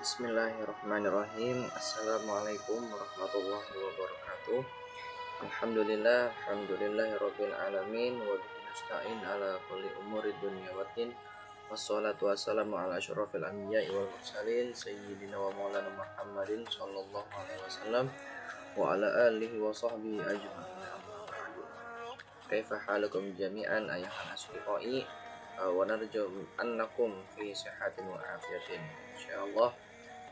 Bismillahirrahmanirrahim. Assalamualaikum warahmatullahi wabarakatuh. Alhamdulillahirabbil alamin wa bihi nasta'in ala kulli umuri dunya waddin. Wassalatu wassalamu ala asyrofil anbiya'i wal mursalin sayyidina wa maulana Muhammadin sallallahu alaihi wasallam wa ala alihi wa sahbihi ajma'in. Kaifa halukum jami'an ayyuhal asdiqai wa narju annakum fi sihatin wa afiyatin insyaallah.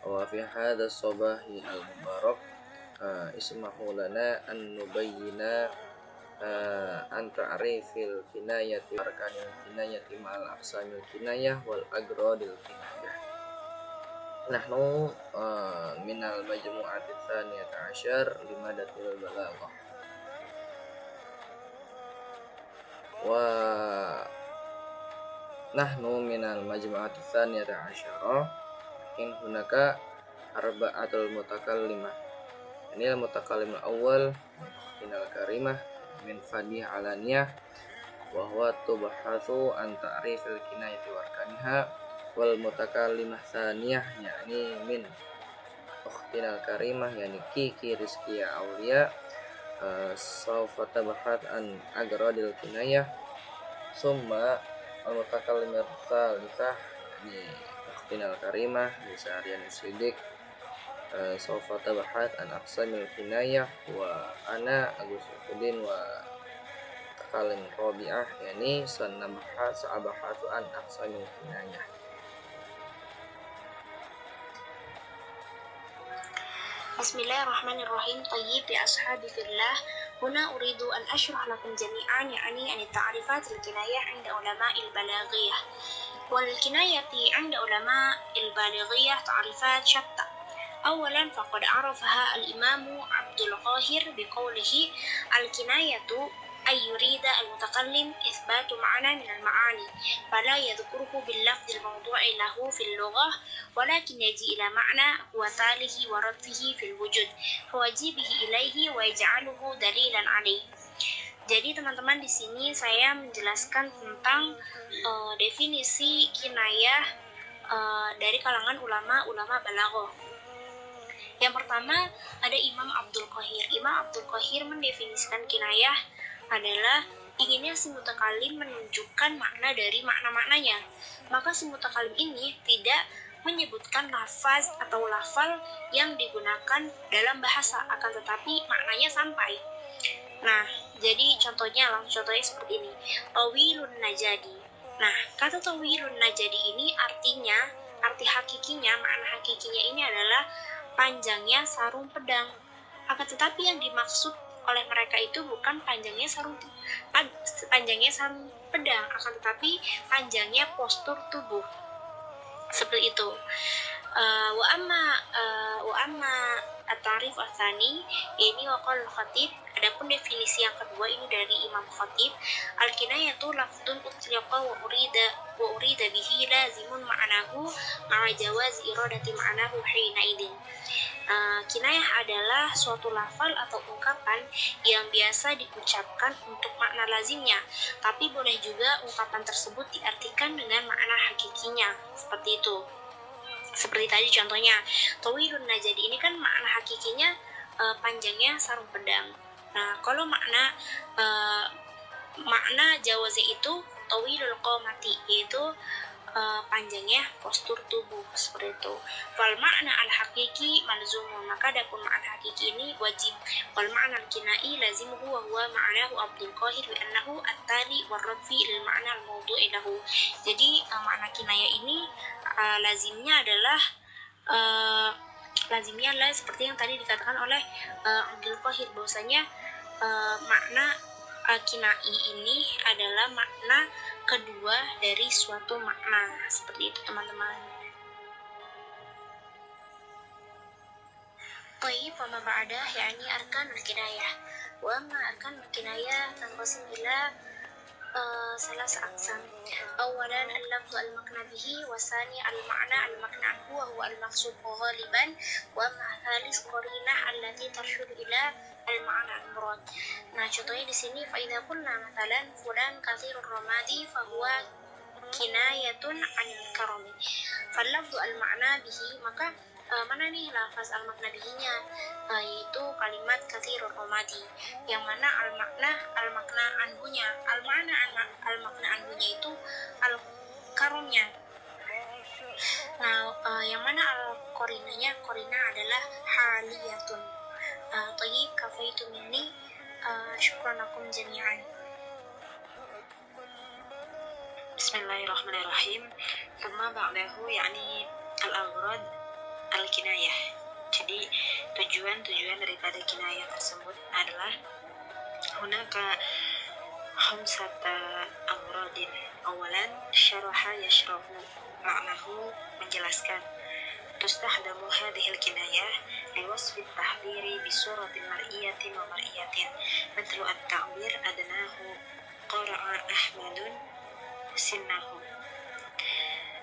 Wa fi hadha sabahi al-mubarak ismahu lana an nubayyina an ta'rifil kinayati arkanil kinayati ma'al aqsamil kinayah wal agradil kinayah. Nahnu minal majmu'ati tsaniyata asyar limadatil balaghah wa nahnu minal majmu'ati tsaniyata asyara in hunaka arba'atul mutakallimah. Ini al-mutakallim al-awwal minal karimah min fadih alaniyah wa huwa tubahatsu an ta'rifil kinayati wa arkaniha wal mutakallimah tsaniyah yakni min ukhtinal karimah yani Kiki Rizkia Aulia sawfa tabahat an agradil kinayah summa al-mutakallim al-tsalitsah yani ukhtinal karimah bisa Aryan Sidik sawfa tabahat an aqsamil kinayah wa ana Agusudin wa takalim rabi'ah yani sa'abahatu an aqsamil kinayah. Bismillahirrahmanirrahim. Tayyib ya ashabi fillah. Huna uridu an ashrah lakum jami'an yani an ta'rifat al-kinayah 'inda ulama' al-balaghiyah. Wal kinayati 'inda ulama' al-balaghiyah ta'rifat shatta. Awalan faqad 'arafaha al-imam Abdul Qahir biqawlihi al-kinayatu ay yurida al-mutakallim ithbatu ma'na min al-ma'ani fala yadhkuruhu bil-lafdh al-mawdu'i lahu fi al-lughah walakin yaji ila ma'na wa talihi wa radfihi fi al-wujud fawajibihi ilaihi wa yaj'aluhu dalilan alaih. Jadi teman-teman, di sini saya menjelaskan tentang definisi kinayah dari kalangan ulama balaghah. Yang pertama ada Imam Abdul Qahir. Imam Abdul Qahir mendefinisikan kinayah adalah inginnya si mutakallim menunjukkan makna dari makna-maknanya. Maka si mutakallim ini tidak menyebutkan lafaz atau lafal yang digunakan dalam bahasa, akan tetapi maknanya sampai. Nah, jadi contohnya seperti ini. Tawilun najadi. Nah, kata tawilun najadi ini arti hakikinya, makna hakikinya ini adalah panjangnya sarung pedang. Akan tetapi yang dimaksud oleh mereka itu bukan panjangnya sarung pedang, akan tetapi panjangnya postur tubuh. Seperti itu. Wa amma at-ta'rif ats-tsani ini waqal al-Khatib. Adapun definisi yang kedua ini dari Imam Khatib, al-kinayatu lafdun utliqa wa urida bihi lazimun ma'nahu ma'a jawazi iradati ma'nahu hina idin. Kinayah adalah suatu lafal atau ungkapan yang biasa diucapkan untuk makna lazimnya, tapi boleh juga ungkapan tersebut diartikan dengan makna hakikinya. Seperti itu. Seperti tadi contohnya, tawilun najadi ini kan makna hakikinya panjangnya sarung pedang. Nah, kalau makna jawazi itu tawilul qamati, yaitu panjangnya postur tubuh, seperti itu. Wal makna al-haqiqi malzumun, maka adapun makna hakiki ini wajib. Wal makna al-kinai lazimuhu wa huwa ma'nahu Abdul Qahir bi annahu at-tali wa radfi lil makna al-mawdu'i lahu. Jadi makna kinayah ini lazimnya adalah seperti yang tadi dikatakan oleh Abdul Qahir, bahwasanya makna kinai ini adalah makna kedua dari suatu makna. Seperti itu teman-teman. Tayyib wa ma ba'dah yani arkanul kinayah. Wa ma arkanul kinayah tanqasim ila salas aqsam. Awalan al-lafdhu al-maqna bihi wa tsani al-ma'na al-maqna anhu wa huwa al-maqsud ghaliban wa ma thalis qarinah allati tarshudu ila al-ma'na al-murad. Nah, contohnya di sini fa idza qulna mathalan fulan katsirur ramadi fa huwa kinayatun anil karami. Fallafdu al-ma'na bihi, maka mana nih lafaz al-makna bihinya, yaitu kalimat kathirul rumati, yang mana al-makna anhunya, al-makna anhunya itu al-karumnya. Nah, yang mana al-korinanya, korina adalah haliyatun. Tayyib, kafaitu minni, syukran lakum jami'an. Bismillahirrahmanirrahim. Thumma ba'dahu yani al-aghrad al-kinayah. Jadi tujuan daripada kinayah tersebut adalah hunaka khamsata agradin. Awalan syaraha yashrahu, maknahu menjelaskan. Tustahdamu hadhil kinayah liwasfi tahdiri bisuratin mar'iyatin wa mar'iyatin, mithlu at-ta'bir adnahu qara'a Ahmadun sinnahu.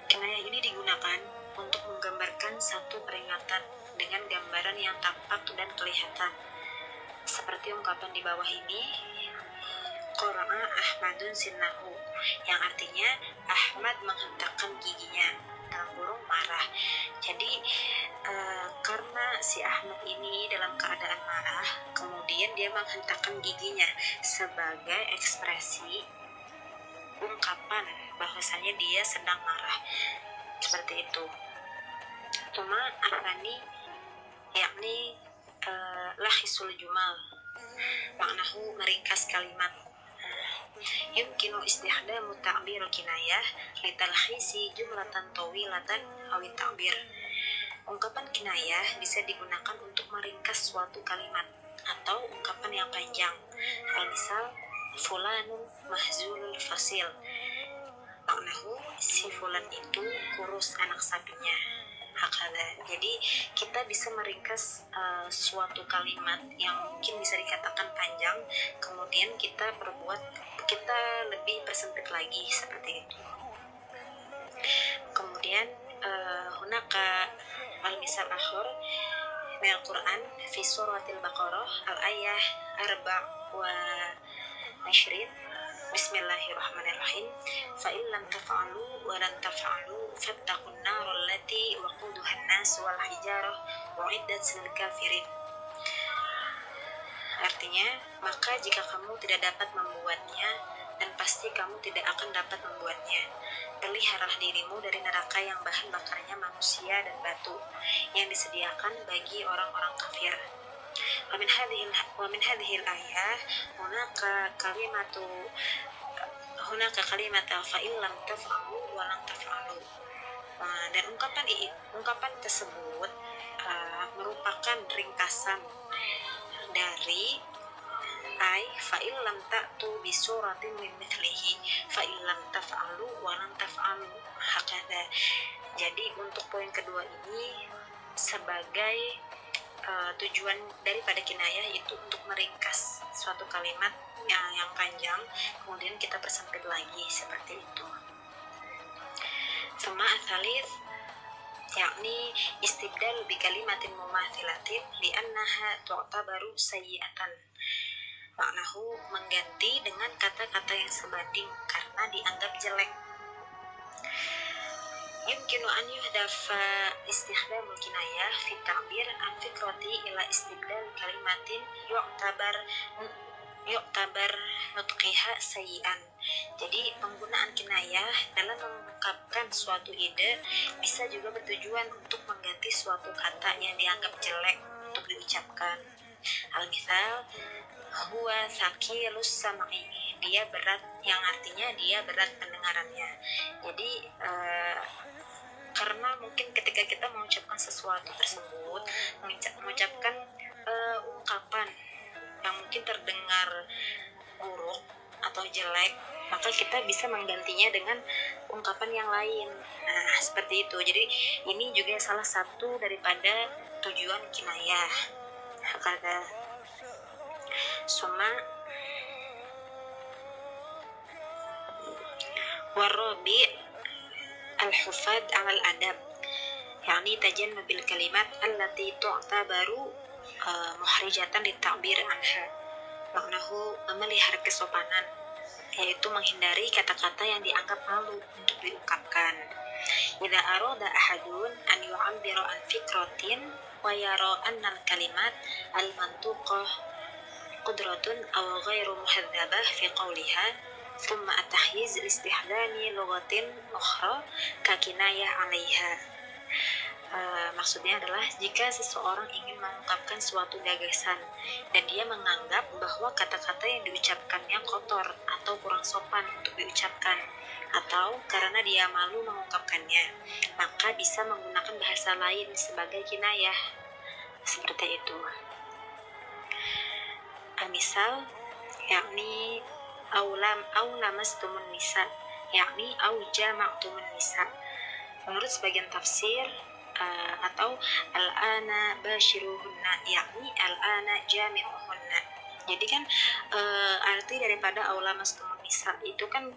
Kinayah ini digunakan untuk menggambarkan satu peringatan dengan gambaran yang tampak dan kelihatan, seperti ungkapan di bawah ini, qara'a Ahmadun sinnahu, yang artinya Ahmad menghentakkan giginya, dalam kurung marah. Jadi karena si Ahmad ini dalam keadaan marah, kemudian dia menghentakkan giginya sebagai ekspresi ungkapan bahwasanya dia sedang marah, seperti itu. Cuma arani yakni lahisul jumal, maknahu meringkas kalimat. Yumkinu istihdamu ta'bir kinayah litalhisi jumlatan tawilatan awi ta'bir. Ungkapan kinayah bisa digunakan untuk meringkas suatu kalimat atau ungkapan yang panjang. Misal fulanun mahzulul fasil, maknahu si fulan itu kurus anak sapinya. Hakala. Jadi kita bisa meringkas suatu kalimat yang mungkin bisa dikatakan panjang, kemudian kita lebih persempit lagi, seperti itu. Kemudian hunaka al-misal akhir min al-Quran fi suratil Baqarah al-ayah 24. Bismillahirrahmanirrahim. Fa in lam taf'alu wa lan taf'alu fattaqun nar allati waquduha an-nas wal hijarah uiddat lil kafirin. Artinya, maka jika kamu tidak dapat membuatnya, dan pasti kamu tidak akan dapat membuatnya, peliharalah dirimu dari neraka yang bahan bakarnya manusia dan batu, yang disediakan bagi orang-orang kafir. Wa min hadhihi al-ayah hunaka kalimata fa in lam taf'alu wa lam taf'alu. Dan ungkapan tersebut merupakan ringkasan dari fa in lam ta'tu bi suratin min mithlihi fa in lam taf'alu wa lam taf'alu. Hakada. Jadi untuk poin kedua ini sebagai tujuan daripada kinayah itu untuk meringkas suatu kalimat yang panjang, kemudian kita persempit lagi, seperti itu. Sama asalif yakni istibdal bi kalimatin mumathilatin li'annaha tu'tabaru sayyi'atan, maknahu mengganti dengan kata-kata yang sebanding karena dianggap jelek. Yumkinu an yuhdafa istikhdamul kinayah fi ta'bir an fikrati ila istibdal kalimatin yu'tabar nutqiha sayyi'an. Jadi penggunaan kinayah dalam mengungkapkan suatu ide bisa juga bertujuan untuk mengganti suatu kata yang dianggap jelek untuk diucapkan. Al-misal huwa thaqilus sam'i, dia berat, yang artinya dia berat pendengarannya. Jadi karena mungkin ketika kita mengucapkan sesuatu tersebut, mengucapkan ungkapan yang mungkin terdengar buruk atau jelek, maka kita bisa menggantinya dengan ungkapan yang lain. Nah, seperti itu. Jadi ini juga salah satu daripada tujuan kinayah. Kata Suma warabi al-hufad al adab, yakni tajannub bil kalimat allati tu'tabaru muhrijatan li ta'bir anha, maknahu memelihara kesopanan yaitu menghindari kata-kata yang dianggap malu untuk diungkapkan. Idza arada ahadun an yu'abbira an fikratin wa yara anna al-kalimat al-mantuqah qudratun aw ghairu muhadzabah fi qawliha thumma at-tahyiz listihdani lughatin ukhra ka kinayah 'alaiha. Maksudnya adalah jika seseorang ingin mengungkapkan suatu gagasan dan dia menganggap bahwa kata-kata yang diucapkannya kotor atau kurang sopan untuk diucapkan, atau karena dia malu mengungkapkannya, maka bisa menggunakan bahasa lain sebagai kinayah. Seperti itu. Misal, yakni aulamastumun nisa, yakni au jama'tumun nisa. Menurut sebagian tafsir, atau al-ana bashiruhunna, yakni al-ana jami'uhunna. Jadi kan arti daripada aulamastumun nisa itu kan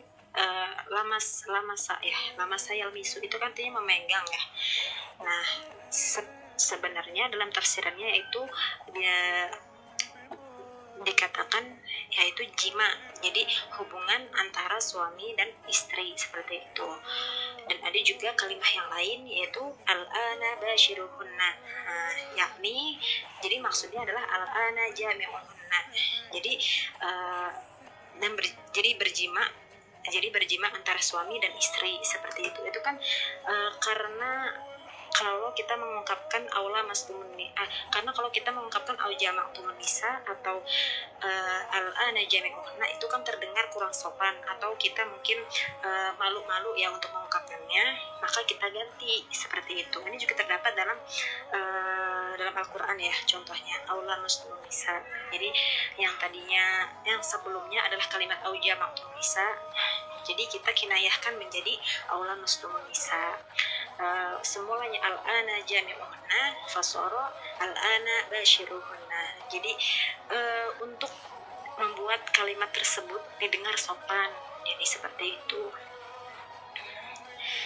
lamasa yalmisu itu kan artinya memegang ya. Nah, sebenarnya dalam tafsirannya itu dia dikatakan yaitu jima, jadi hubungan antara suami dan istri seperti itu. Dan ada juga kalimat yang lain yaitu al-ana bashiruhunna, yakni jadi maksudnya adalah al-ana jami'uhunna, jadi jadi berjima antara suami dan istri seperti itu. Itu kan karena kalau kita mengungkapkan karena kalau kita mengungkapkan au jama'tumun nisa atau al-ana jami'uhunna itu kan terdengar kurang sopan, atau kita mungkin malu-malu ya untuk mengungkapkannya, maka kita ganti seperti itu. Ini juga terdapat dalam Al-Qur'an ya, contohnya aula muslimun nisa. Jadi yang sebelumnya adalah kalimat au jama'tumun nisa, jadi kita kinayahkan menjadi aula muslimun nisa. Semulanya al-ana jami'uhunna fasara al-ana bashiruhunna. Jadi untuk membuat kalimat tersebut didengar sopan, jadi seperti itu.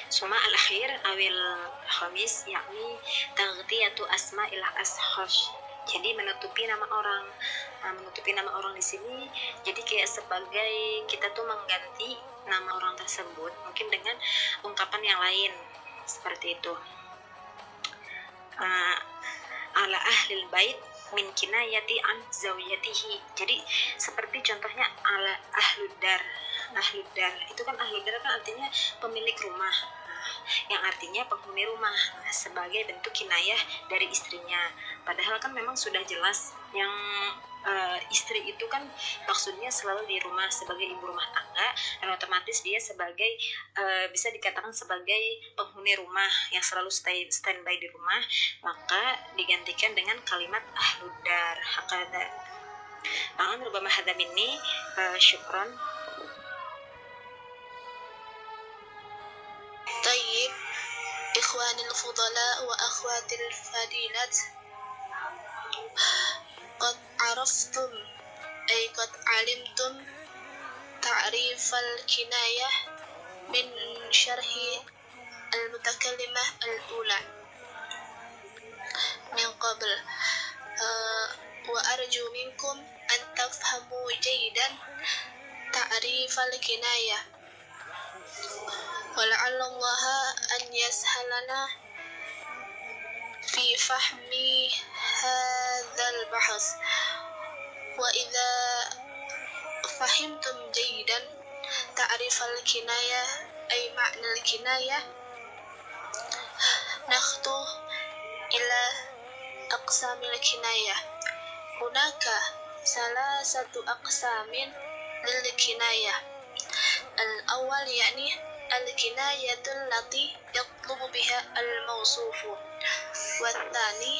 Suma al-akhir awil khamis, yakni taghtiyatu asma'il ashkhash. Jadi menutupi nama orang. Menutupi nama orang di sini jadi kayak sebagai kita tuh mengganti nama orang tersebut mungkin dengan ungkapan yang lain seperti itu. Ala ahlil bait min kinayati an zawjatihi. Jadi seperti contohnya ala ahludar. Ahludar itu kan artinya pemilik rumah, yang artinya penghuni rumah, sebagai bentuk kinayah dari istrinya. Padahal kan memang sudah jelas yang istri itu kan maksudnya selalu di rumah sebagai ibu rumah tangga, dan otomatis dia sebagai bisa dikatakan sebagai penghuni rumah yang selalu standby di rumah, maka digantikan dengan kalimat ahludar. Hakada. Rubama hadza minni, syukran. طيب إخواني الفضلاء وأخواتي الفضيلات، قد عرفتم أي قد علمتم تعريف الكناية من شرح المتكلمة الأولى من قبل، وأرجو منكم أن تفهموا جيدا تعريف الكناية، ولعل الله أن يسهلنا في فهم هذا البحث. وإذا فهمتم جيدا تعريف الكناية أي معنى الكناية، نخطو إلى أقسام الكناية. هناك 3 أقسام للكناية. الأول يعني الكناية التي يطلب بها الموصوف، والثاني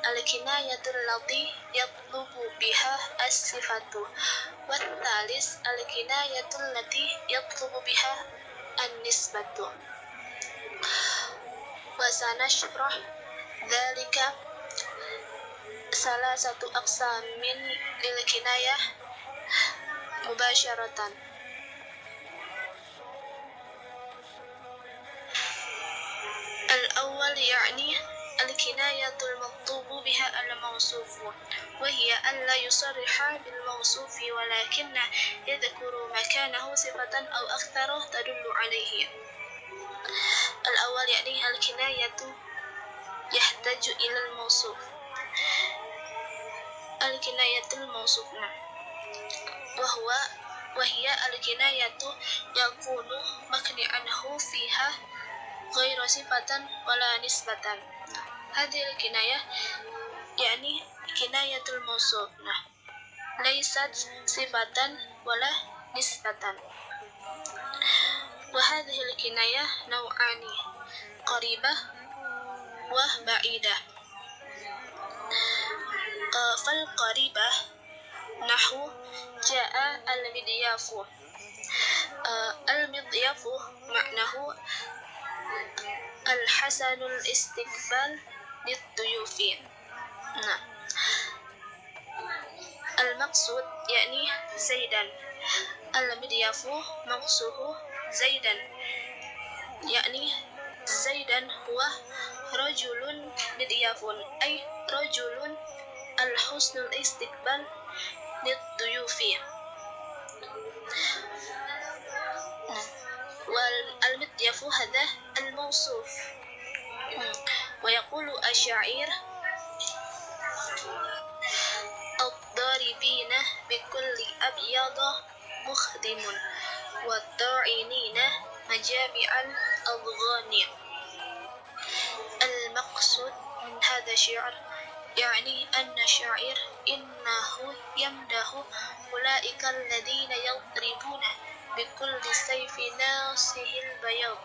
الكناية التي يطلب بها الصفة، والثالث الكناية التي يطلب بها النسبة. وسنشرح ذلك 3 أقسام للكناية مباشرة. الأول يعني الكناية المطلوب بها الموصوف، وهي ألا يصرح بالموصوف ولكن يذكر مكانه صفة أو أكثر تدل عليه. الأول يعني الكناية يحتاج إلى الموصوف. الكناية الموصوف وهي الكناية يكون مكني عنه فيها غير صفة ولا نسبة. هذه الكناية يعني كناية الموصوف ليست صفة ولا نسبة. وهذه الكناية نوعان: قريبة وبعيدة. فالقريبة نحو جاء المضياف. المضياف معناه الحسن الاستقبال للضيوف. المقصود يعني زيدا. المضياف مقصوده زيدا، يعني زيدا هو رجل مضياف، أي رجل الحسن الاستقبال للضيوف. والمضياف هذا الموصوف. ويقول الشاعر: الضاربين بكل أبيض مخدم، والطاعنين مجامع الأضغان. المقصود من هذا الشعر يعني أن الشاعر إنه يمدح أولئك الذين يضربون بكل سيف ناصه البياض،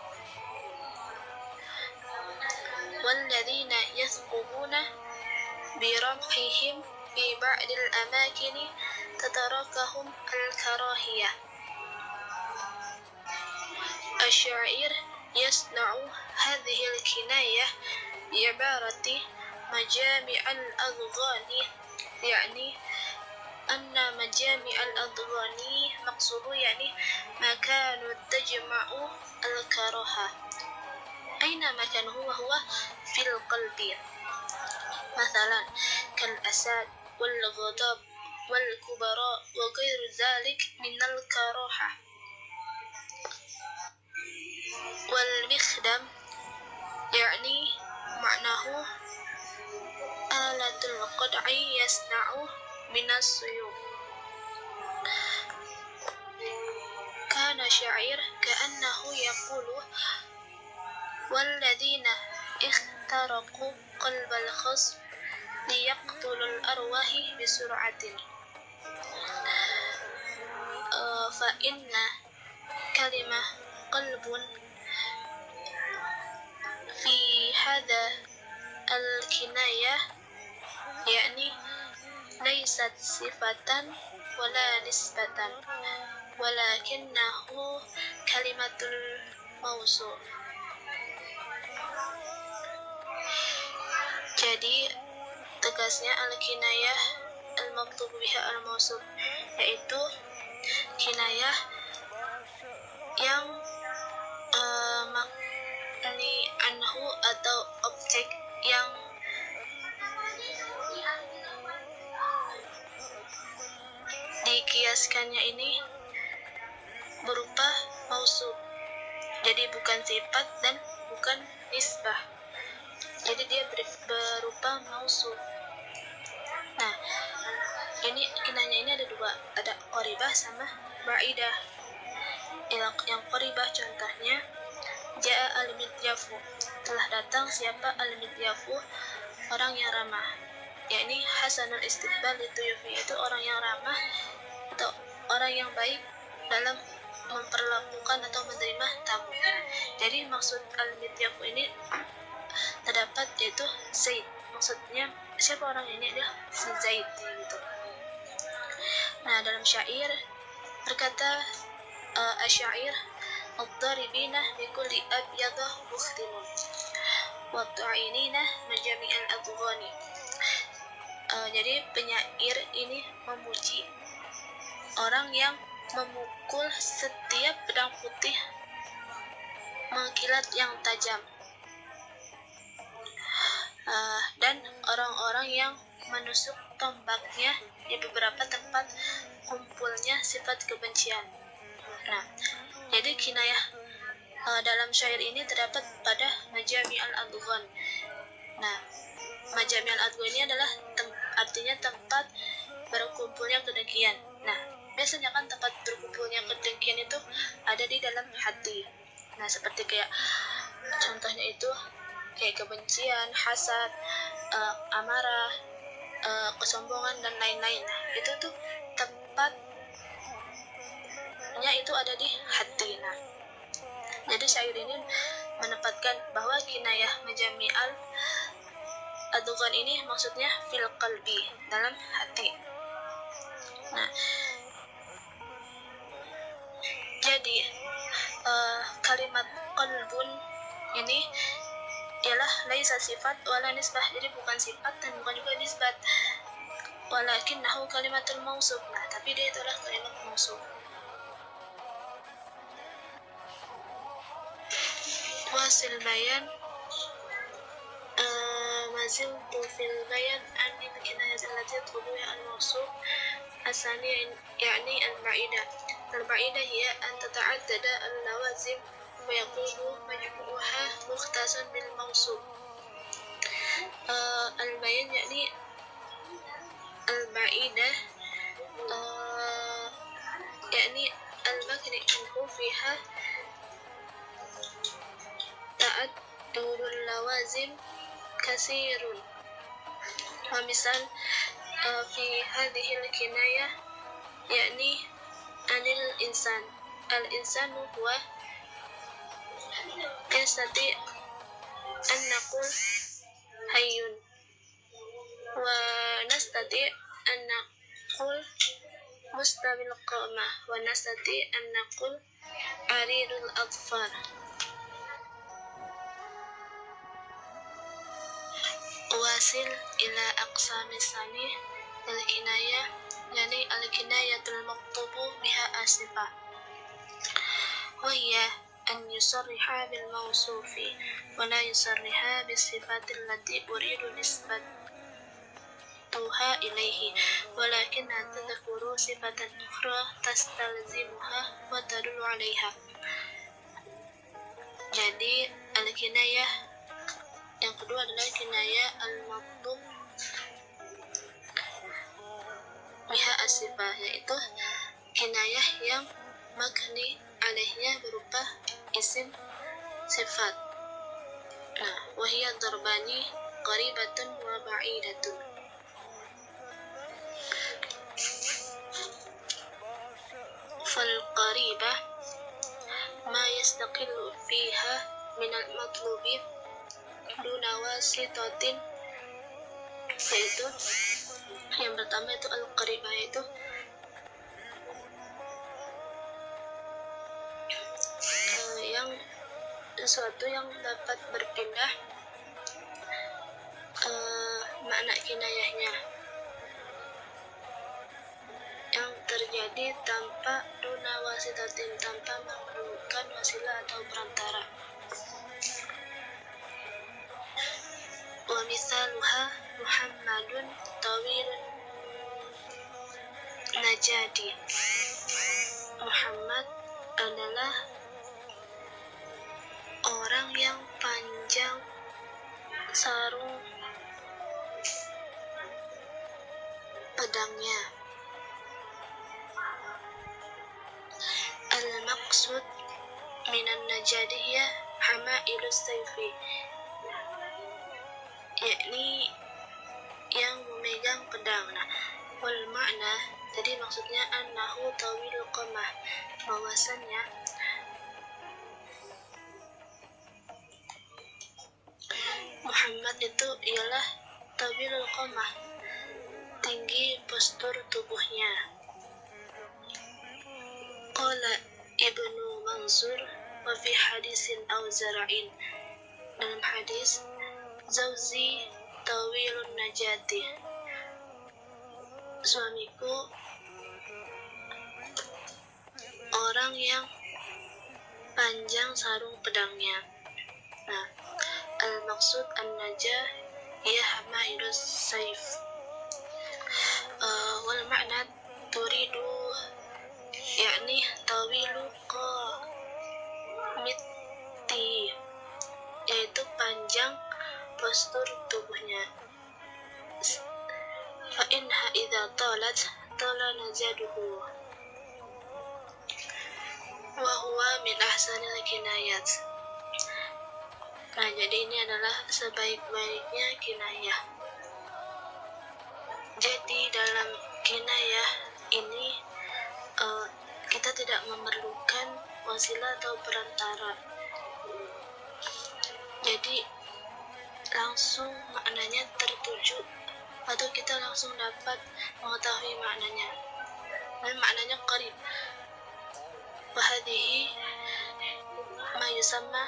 والذين يثقبون برمحهم في بعض الأماكن تتركهم الكراهية. الشاعر يصنع هذه الكناية بعبارة مجامع الأضغان، يعني أن مجامع الأضغان مقصود يعني مكان تجمع الكراهة. أين مكانه؟ وهو في القلب، مثلا كالأسد والغضب والكبراء وغير ذلك من الكراهة. والمخدم يعني معناه آلة القطع يصنع من السيوف. كان شاعر كأنه يقول: والذين اخترقوا قلب الخصم ليقتلوا الأرواح بسرعة. فإن كلمة قلب في هذا الكناية يعني ليست صفة ولا نسبة، ولكنه كلمة الموصوف. Jadi tegasnya al-kinayah al-maktub biha al-mausuf, yaitu kinayah yang makni anhu atau objek yang dikiaskannya ini berupa mausuf. Jadi bukan sifat dan bukan nisbah. Jadi dia berupa mausuf. Nah, ini kinayah ini ada dua, ada qoribah sama ba'idah. Yang qoribah contohnya ja'a al-midyafu, telah datang siapa al-midyafu, orang yang ramah, yakni hasanul istiqbal itu yaitu orang yang ramah atau orang yang baik dalam memperlakukan atau menerima tamu. Jadi maksud al-midyafu ini terdapat yaitu Zaid. Maksudnya siapa orang ini adalah si Zaid gitu. Nah, dalam syair berkata asyair ad-daribina bikulli abyadah mukhdimun wa ta'inina majami'al adghani. Jadi penyair ini memuji orang yang memukul setiap pedang putih mengkilat yang tajam. dan orang-orang yang menusuk tombaknya di beberapa tempat kumpulnya sifat kebencian. Nah, jadi kinayah dalam syair ini terdapat pada Majami al-Adghan. Nah, Majami al-Adghan ini adalah artinya tempat berkumpulnya kedengkian. Nah, biasanya kan tempat berkumpulnya kedengkian itu ada di dalam hati. Nah, seperti kayak contohnya itu kayak kebencian, hasad, amarah, kesombongan dan lain-lain. Nah, itu tuh tempatnya itu ada di hati. Nah, jadi syair ini menempatkan bahwa kinayah Majami al-Adghan ini maksudnya fil qalbi, dalam hati. Nah, jadi kalimat qalbun ini ialah laisa sifat wala nisbah, jadi bukan sifat dan bukan juga nisbat, walakinnahu kalimatul mausuf. Nah, tapi dia itulah kalimat mausuf. Wasil bayan maziltu fil bayan anni kinayat allati tubuha al-mausuf asani yani al-ba'idah. Al-ba'idah hiya an tata'addada al-lawazim wa yakunu majmu'uha mukhtasan bil mausuf. Al-bayan yakni al-ba'idah yakni al-makni anhu fiha ta'addudul lawazim kasirun. Wa misal fi hadhihi al-kinayah yakni anil insan. Al-insanu huwa yastati an naqul hayyun wa nastati an naqul mustabil qamah wa nastati an naqul aridul adfar. Wasil ila aqsami sani al-kinayah yani al-kinayatul maktubu biha asifah wa hiya an yusarriha bil mawsufi wa la yusarriha bis sifatil lati uridu nisbatuha ilaihi walakin tadhkuru sifatan ukhra tastalzimuha wa tadullu alaiha. Jadi al-kinayah yang kedua adalah kinayah al-maktub biha asifah, yaitu kinayah yang makni alaihnya berupa isim sifat. Nah, wahiyya darbani qaribatun wa ba'idatun. Fal qaribah ma yastaqillu fiha min al-matlubi duna wasitatin, yaitu yang pertama itu al-qaribah, yaitu yang sesuatu yang dapat berpindah makna kinayahnya, yang terjadi tanpa duna wasitatin, tanpa memerlukan wasilah atau perantara. Wa misaluha Muhammadun tawilun najadi. Muhammad adalah orang yang panjang sarung pedangnya. Al-maqsud minan najadiyah hamailus sayfi, yakni yang memegang pedang. Nah, wal makna, jadi maksudnya annahu tawilul qamah, bahwasannya Muhammad itu ialah tawilul qamah, tinggi postur tubuhnya. Qala Ibnu Mansur wa fi hadisin aw zara'in, dalam hadis Zawzi tawilun najati, suamiku orang yang panjang sarung pedangnya. Nah, al-maksud an-najah ia hamilus saif. Wal makna turidu yakni tawilu qamiti, yaitu panjang postur tubuhnya. Fa inha idza talat tala nazaduhu wa huwa min ahsanil kinayat. Nah, jadi ini adalah sebaik-baiknya kinayah. Jadi dalam kinayah ini kita tidak memerlukan wasilah atau perantara. Jadi langsung maknanya tertuju atau kita langsung dapat mengetahui maknanya. Dan maknanya qarib. Wahadihi ma yusamma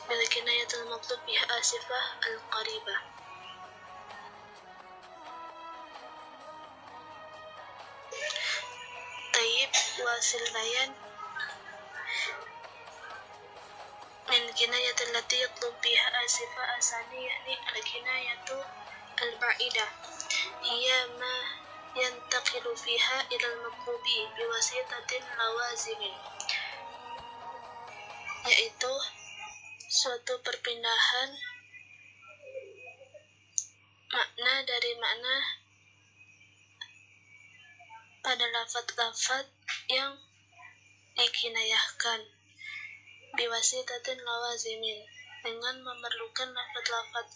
bil kinayatul matlub biha asifah al-qaribah. Tayyib wasil bayan min kinayatil lati yatlub biha asifah asani, yakni al-kinayatu al-ba'idah hiya ma yantaqilu fiha ila al-matlubi biwasitatin lawazimin, yaitu suatu perpindahan makna dari makna pada lafaz-lafaz yang dikinayahkan biwasitatin lawazimin, dengan memerlukan lafaz-lafaz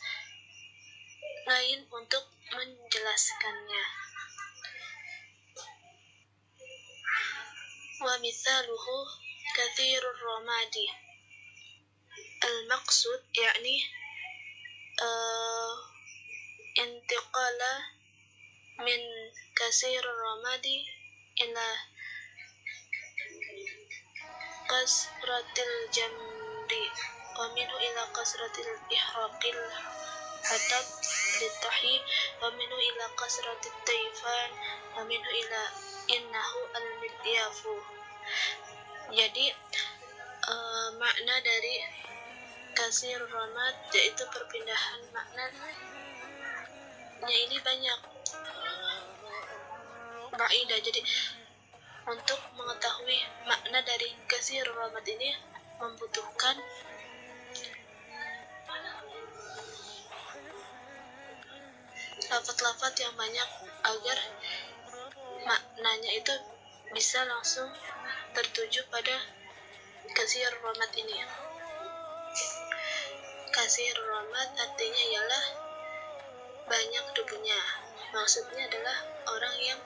lain untuk menjelaskannya. Wa mithaluhu kathirur ramadi. Al-maqsud yakni intiqala min kasirur ramadi ila kasratil jamri wa minhu ila kasratil ihraqil hatab litahi wa minhu ila kasratil taifan wa minhu ila innahu al-midyafu. Jadi makna dari kasir ramad yaitu perpindahan maknanya ini banyak baidah. Jadi untuk mengetahui makna dari kasir ramad ini membutuhkan lafaz-lafaz yang banyak agar maknanya itu bisa langsung tertuju pada kasir ramad ini. Kasir ramad artinya ialah banyak debunya. Maksudnya adalah orang yang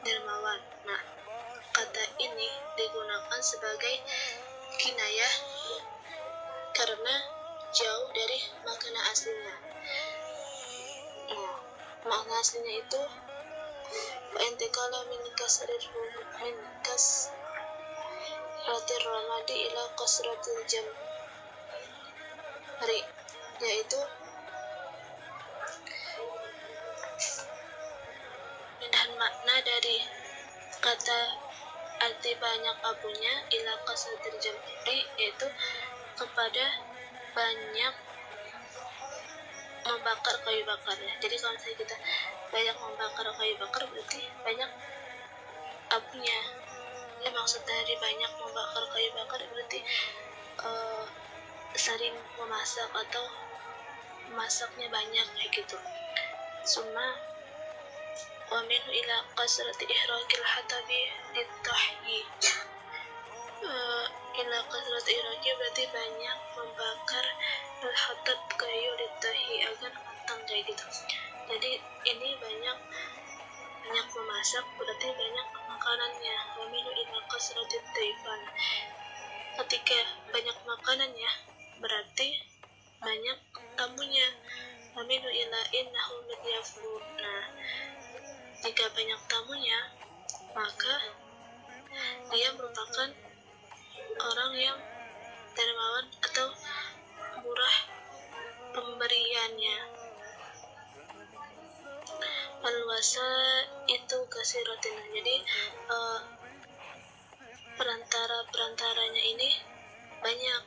dermawan. Nah, kata ini digunakan sebagai kinayah karena jauh dari makna aslinya. Nah, makna aslinya itu intikala min kasratir ramadi ila kasratil jamri, yaitu pindahan makna dari kata arti banyak abunya ila kasratil jamri, yaitu kepada banyak membakar kayu bakar. Jadi kalau misalnya kita banyak membakar kayu bakar berarti banyak abunya. Ya, maksud dari banyak membakar kayu bakar berarti sering memasak atau masaknya banyak kayak gitu. Summa wa minhu ila kasrati ihraqil hatabi litahyi. Ila kasrati ihraqi berarti banyak membakar al-hatab kayu litahyi agar matang kayak gitu. Jadi ini banyak memasak berarti banyak makanannya. Wa minhu ila kasrati taifan. Ketika banyak makanannya berarti banyak tamunya. Wa minhu ila innahu midyafu. Nah, jika banyak tamunya maka dia merupakan orang yang dermawan atau murah pemberiannya. Al-wasa itu kasiratin. Jadi perantara-perantaranya ini banyak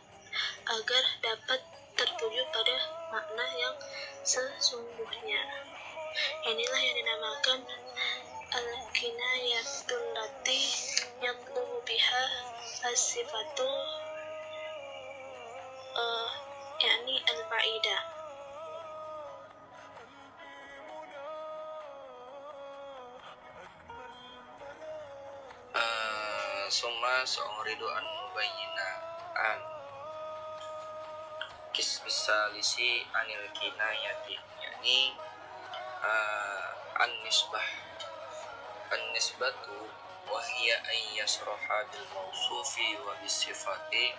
agar dapat tertuju pada makna yang sesungguhnya. Inilah yang dinamakan al-kinayatul lati yatlubu biha as-sifatu yakni al-fa'idah. Summa sa'uridu an mubayyina an kisbisalisi anil kinayati, yakni an-nisbatu wa hiya an yasraha bil mausufi wa bis sifati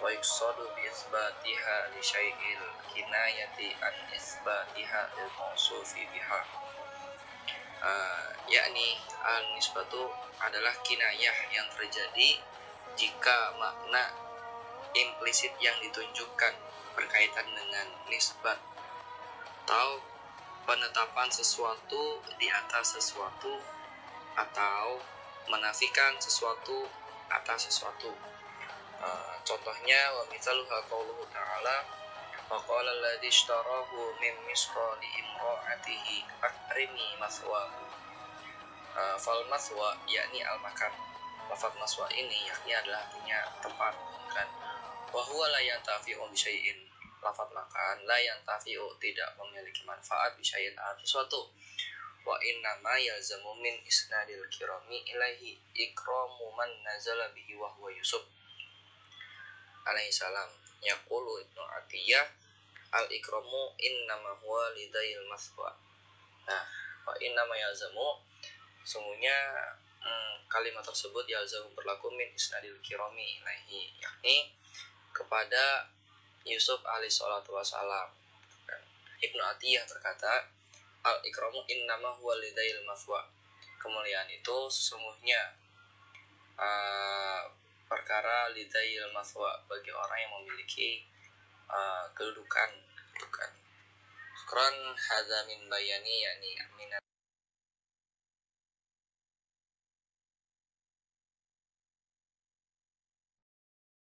wa yuqsadu bi isbatiha li syai'il kinayati an isbatiha lil mausufi biha. Yakni an-nisbatu adalah kinayah yang terjadi jika makna implisit yang ditunjukkan berkaitan dengan nisbat atau penetapan sesuatu di atas sesuatu atau menafikan sesuatu atas sesuatu. Contohnya wa mithaluha qauluhu ta'ala wa qala alladhi ishtarahu min misra li imra'atihi akrimi mathwahu. Fal mathwa yakni al makan. Lafaz maswa ini yakni adalah artinya tempat, kan. Wa huwa la yantafi'u bi syai'in. Lafaz makan la yantafi'u tidak memiliki manfaat bi syai'in sesuatu. Wa inna ma yalzamu min isnadil kirami ilaihi ikramu man nazala bihi wa huwa Yusuf alaihi salam. Yaqulu Ibnu Atiyah al ikramu innama huwa lidayil maswa. Nah, wa inna ma yalzamu, sungguhnya kalimat tersebut yalzamu berlaku min isnadil kirami ilaihi, yakni kepada Yusuf alaihi salatu wasalam. Ibnu Atiyah berkata, al ikramu innama huwa lidayil maswa. Kemuliaan itu sesungguhnya perkara lidayil maswa, bagi orang yang memiliki kedudukan. Syukran hadza min bayani, yakni